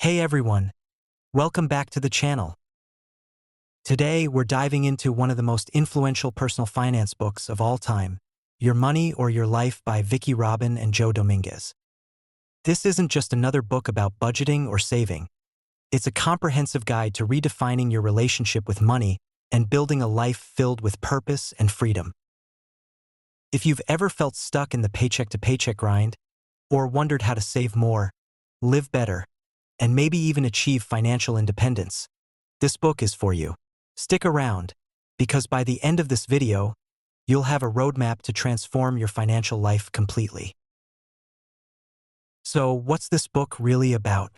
Hey everyone, welcome back to the channel. Today we're diving into one of the most influential personal finance books of all time, Your Money or Your Life by Vicki and Joe Dominguez. This isn't just another book about budgeting or saving. It's a comprehensive guide to redefining your relationship with money and building a life filled with purpose and freedom. If you've ever felt stuck in the paycheck-to-paycheck grind, or wondered how to save more, live better, and maybe even achieve financial independence, this book is for you. Stick around, because by the end of this video, you'll have a roadmap to transform your financial life completely. So, what's this book really about?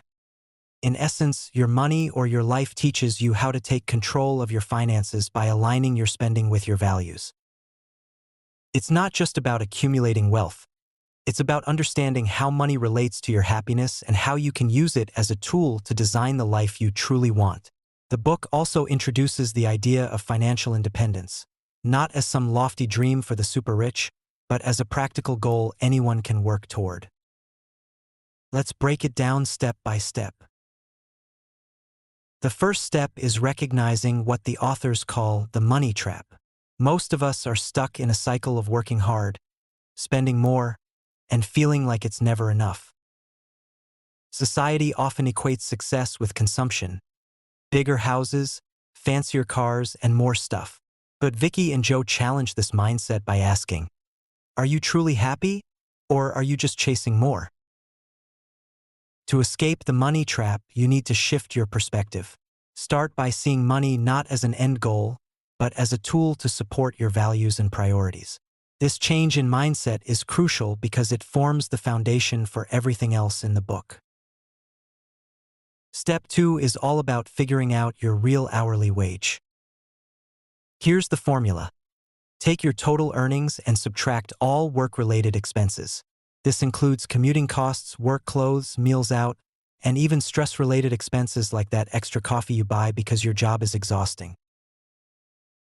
In essence, Your Money or Your Life teaches you how to take control of your finances by aligning your spending with your values. It's not just about accumulating wealth. It's about understanding how money relates to your happiness and how you can use it as a tool to design the life you truly want. The book also introduces the idea of financial independence, not as some lofty dream for the super rich, but as a practical goal anyone can work toward. Let's break it down step by step. The first step is recognizing what the authors call the money trap. Most of us are stuck in a cycle of working hard, spending more, and feeling like it's never enough. Society often equates success with consumption, bigger houses, fancier cars, and more stuff. But Vicki and Joe challenge this mindset by asking, are you truly happy, or are you just chasing more? To escape the money trap, you need to shift your perspective. Start by seeing money not as an end goal, but as a tool to support your values and priorities. This change in mindset is crucial because it forms the foundation for everything else in the book. Step 2 is all about figuring out your real hourly wage. Here's the formula. Take your total earnings and subtract all work-related expenses. This includes commuting costs, work clothes, meals out, and even stress-related expenses like that extra coffee you buy because your job is exhausting.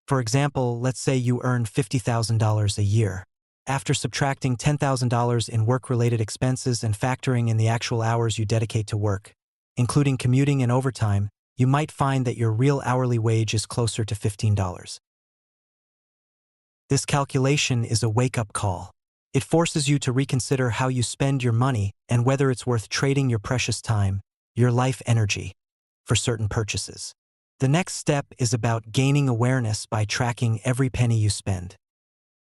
For example, let's say you earn $50,000 a year. After subtracting $10,000 in work-related expenses and factoring in the actual hours you dedicate to work, including commuting and overtime, you might find that your real hourly wage is closer to $15. This calculation is a wake-up call. It forces you to reconsider how you spend your money and whether it's worth trading your precious time, your life energy, for certain purchases. The next step is about gaining awareness by tracking every penny you spend.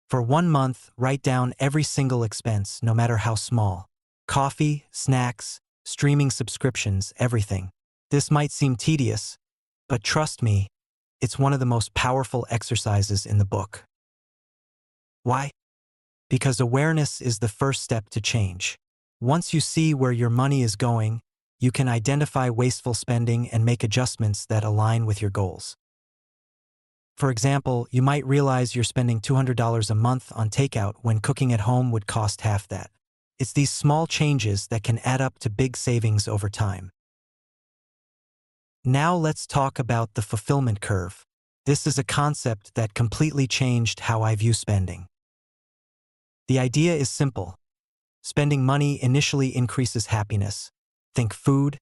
For 1 month, write down every single expense, no matter how small. Coffee, snacks, streaming subscriptions, everything. This might seem tedious, but trust me, it's one of the most powerful exercises in the book. Why? Because awareness is the first step to change. Once you see where your money is going, you can identify wasteful spending and make adjustments that align with your goals. For example, you might realize you're spending $200 a month on takeout when cooking at home would cost half that. It's these small changes that can add up to big savings over time. Now let's talk about the fulfillment curve. This is a concept that completely changed how I view spending. The idea is simple. Spending money initially increases happiness. Think food,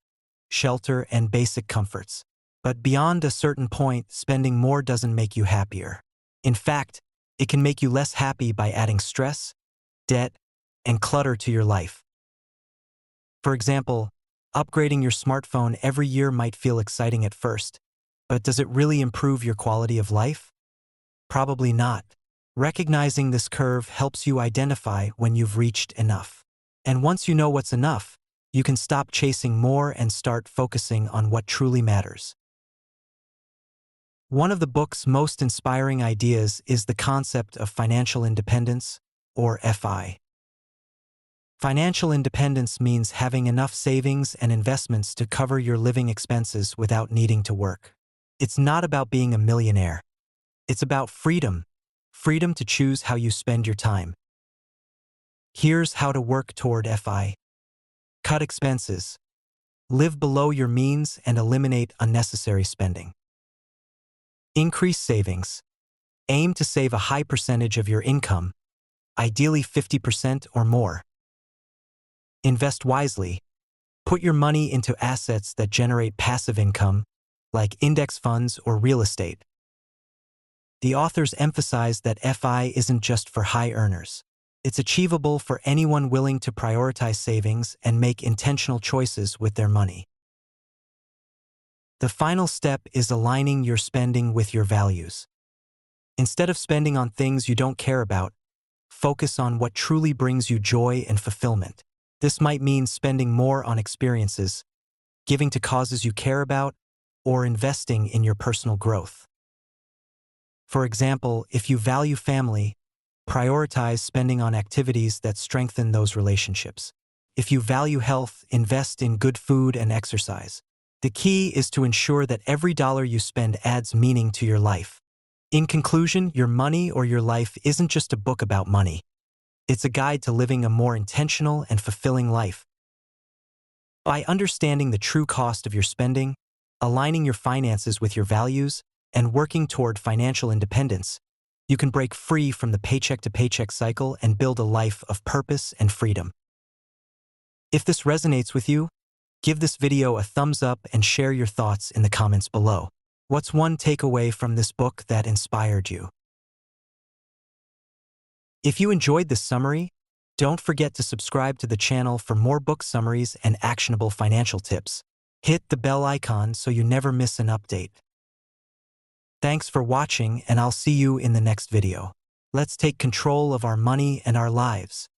shelter, and basic comforts. But beyond a certain point, spending more doesn't make you happier. In fact, it can make you less happy by adding stress, debt, and clutter to your life. For example, upgrading your smartphone every year might feel exciting at first, but does it really improve your quality of life? Probably not. Recognizing this curve helps you identify when you've reached enough. And once you know what's enough, you can stop chasing more and start focusing on what truly matters. One of the book's most inspiring ideas is the concept of financial independence, or FI. Financial independence means having enough savings and investments to cover your living expenses without needing to work. It's not about being a millionaire. It's about freedom. Freedom to choose how you spend your time. Here's how to work toward FI. Cut expenses. Live below your means and eliminate unnecessary spending. Increase savings. Aim to save a high percentage of your income, ideally 50% or more. Invest wisely. Put your money into assets that generate passive income, like index funds or real estate. The authors emphasize that FI isn't just for high earners. It's achievable for anyone willing to prioritize savings and make intentional choices with their money. The final step is aligning your spending with your values. Instead of spending on things you don't care about, focus on what truly brings you joy and fulfillment. This might mean spending more on experiences, giving to causes you care about, or investing in your personal growth. For example, if you value family, prioritize spending on activities that strengthen those relationships. If you value health, invest in good food and exercise. The key is to ensure that every dollar you spend adds meaning to your life. In conclusion, Your Money or Your Life isn't just a book about money. It's a guide to living a more intentional and fulfilling life. By understanding the true cost of your spending, aligning your finances with your values, and working toward financial independence, you can break free from the paycheck-to-paycheck cycle and build a life of purpose and freedom. If this resonates with you, give this video a thumbs up and share your thoughts in the comments below. What's one takeaway from this book that inspired you? If you enjoyed this summary, don't forget to subscribe to the channel for more book summaries and actionable financial tips. Hit the bell icon so you never miss an update. Thanks for watching, and I'll see you in the next video. Let's take control of our money and our lives.